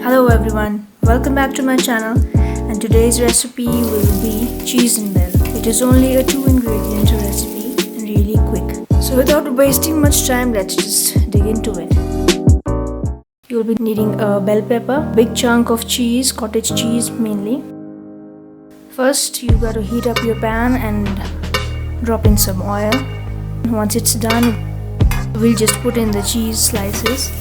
Hello everyone, welcome back to my channel, and today's recipe will be cheese and bell. It is only a 2-ingredient recipe and really quick. So without wasting much time, let's just dig into it. You will be needing a bell pepper, big chunk of cheese, cottage cheese mainly. First you got to heat up your pan and drop in some oil. Once it's done, we'll just put in the cheese slices.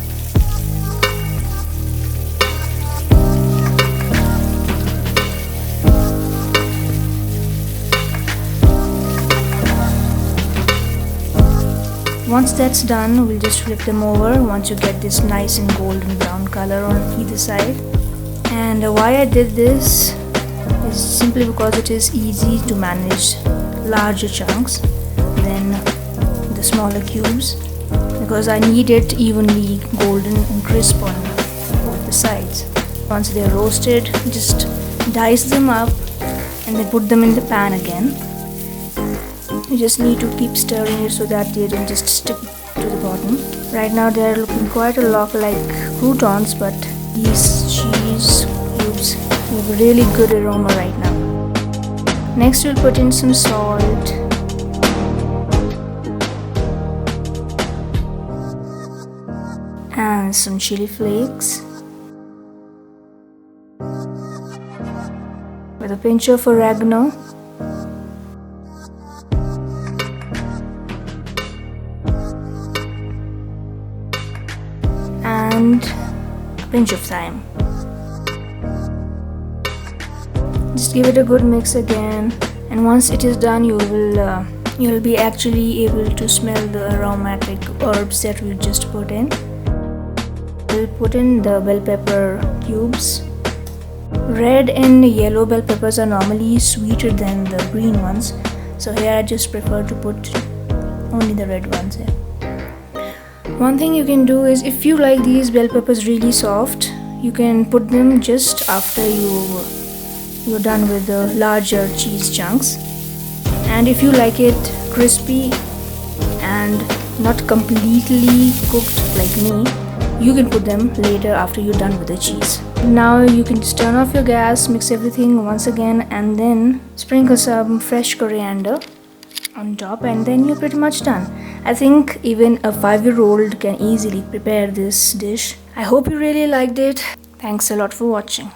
Once that's done, we'll just flip them over once you get this nice and golden brown color on either side. And why I did this is simply because it is easy to manage larger chunks than the smaller cubes, because I need it evenly golden and crisp on both the sides. Once they're roasted, just dice them up and then put them in the pan again. You just need to keep stirring it so that they don't just stick to the bottom. Right now they're looking quite a lot like croutons, but these cheese cubes have a really good aroma right now. Next we'll put in some salt, and some chili flakes, with a pinch of oregano, and a pinch of thyme. Just give it a good mix again, and once it is done, you'll be actually able to smell the aromatic herbs that we just put in. We'll put in the bell pepper cubes. Red and yellow bell peppers are normally sweeter than the green ones, so here I just prefer to put only the red ones in. One thing you can do is, if you like these bell peppers really soft, you can put them just after you're done with the larger cheese chunks. And if you like it crispy and not completely cooked like me, you can put them later after you're done with the cheese. Now you can just turn off your gas, mix everything once again, and then sprinkle some fresh coriander on top, and then you're pretty much done. I think even a 5-year-old can easily prepare this dish. I hope you really liked it. Thanks a lot for watching.